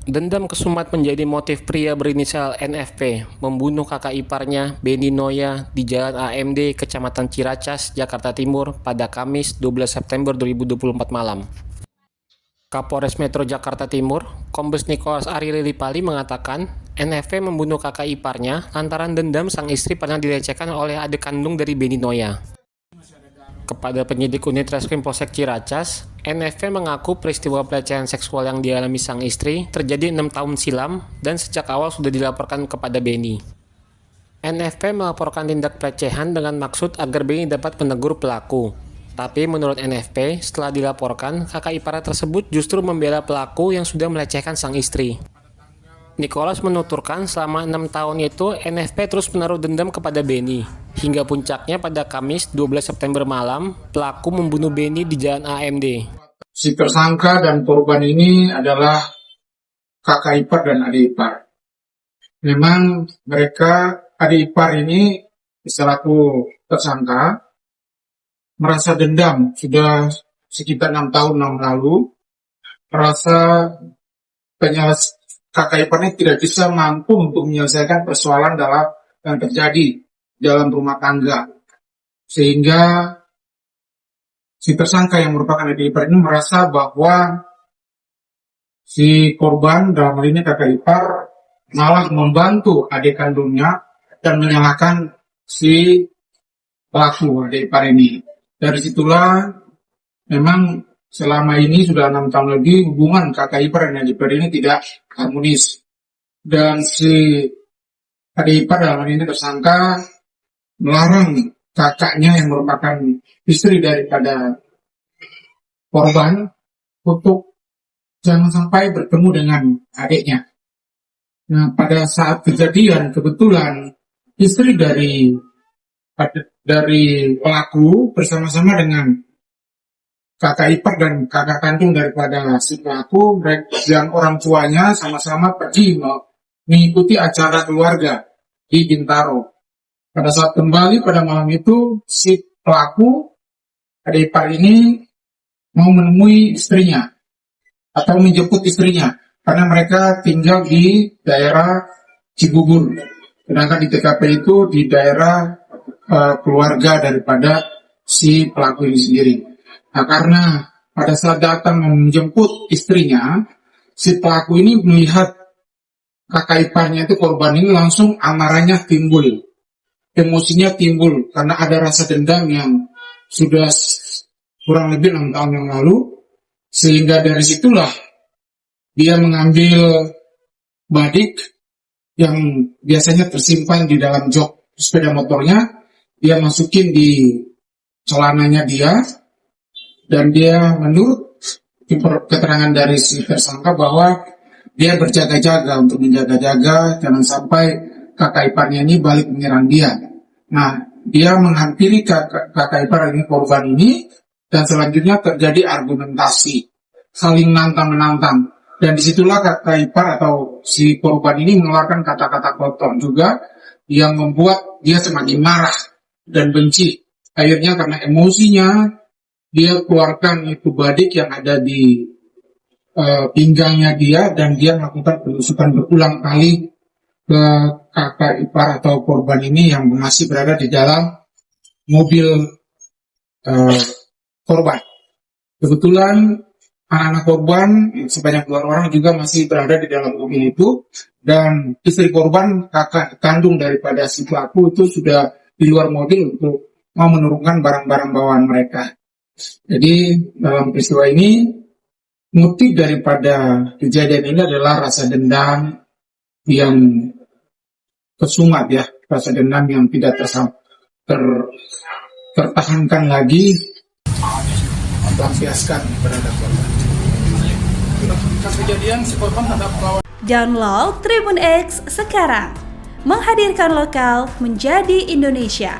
Dendam kesumat menjadi motif pria berinisial NFP membunuh kakak iparnya Benny Noya di Jalan AMD, Kecamatan Ciracas, Jakarta Timur pada Kamis 12 September 2024 malam. Kapolres Metro Jakarta Timur, Kombes Nicholas Ari Lillipali mengatakan NFP membunuh kakak iparnya lantaran dendam sang istri pernah dilecehkan oleh adik kandung dari Benny Noya. Kepada penyidik unit Reskrim Polsek Ciracas, NFP mengaku peristiwa pelecehan seksual yang dialami sang istri terjadi 6 tahun silam dan sejak awal sudah dilaporkan kepada Benny. NFP melaporkan tindak pelecehan dengan maksud agar Benny dapat menegur pelaku. Tapi menurut NFP, setelah dilaporkan, kakak iparnya tersebut justru membela pelaku yang sudah melecehkan sang istri. Nicholas menuturkan selama 6 tahun itu NFP terus menaruh dendam kepada Benny. Hingga puncaknya pada Kamis 12 September malam, pelaku membunuh Benny di Jalan AMD. Si tersangka dan korban ini adalah kakak ipar dan adik ipar. Memang mereka adik ipar ini selaku tersangka merasa dendam sudah sekitar 6 tahun yang lalu. Merasa kakak iparnya tidak bisa mampu untuk menyelesaikan persoalan yang terjadi dalam rumah tangga, sehingga si tersangka yang merupakan adik ipar ini merasa bahwa si korban, dalam hal ini kakak ipar, malah membantu adik kandungnya dan menyalahkan si pelaku adik ipar ini. Dari situlah memang selama ini sudah 6 tahun lebih hubungan kakak ipar dan adik ipar ini tidak harmonis, dan si adik ipar dalam hal ini tersangka melarang kakaknya yang merupakan istri daripada korban untuk jangan sampai bertemu dengan adiknya. Nah, pada saat kejadian kebetulan istri dari pelaku bersama-sama dengan kakak ipar dan kakak kandung daripada si pelaku dan orang tuanya sama-sama pergi mengikuti acara keluarga di Bintaro. Pada saat kembali pada malam itu, si pelaku adik ipar ini mau menemui istrinya atau menjemput istrinya karena mereka tinggal di daerah Cibubur. Sedangkan di TKP itu di daerah keluarga daripada si pelaku ini sendiri. Nah, karena pada saat datang menjemput istrinya, si pelaku ini melihat kakak iparnya itu korban ini, langsung amarahnya timbul. Emosinya timbul karena ada rasa dendam yang sudah kurang lebih 6 tahun yang lalu, sehingga dari situlah dia mengambil badik yang biasanya tersimpan di dalam jok sepeda motornya, dia masukin di celananya dia, dan dia menurut keterangan dari si tersangka bahwa dia berjaga-jaga untuk menjaga-jaga jangan sampai kakak iparnya ini balik menyerang dia. Nah, dia menghampiri kakak ipar ini, korban ini, dan selanjutnya terjadi argumentasi, saling nantang-menantang. Dan disitulah kakak ipar atau si korban ini mengeluarkan kata-kata kotor juga yang membuat dia semakin marah dan benci. Akhirnya karena emosinya, dia keluarkan itu badik yang ada di pinggangnya dia, dan dia melakukan penusukan berulang kali ke kakak ipar atau korban ini yang masih berada di dalam mobil korban. Kebetulan anak-anak korban sebanyak 2 orang juga masih berada di dalam mobil itu, dan istri korban, kakak kandung daripada si pelaku itu sudah di luar mobil untuk mau menurunkan barang-barang bawaan mereka. Jadi dalam peristiwa ini, motif daripada kejadian ini adalah rasa dendam yang kesumat, ya, rasa dendam yang tidak tertahankan lagi, melampiaskan terhadap korban. Kejadian si korban terhadap lawan. Download Tribun X sekarang, menghadirkan lokal menjadi Indonesia.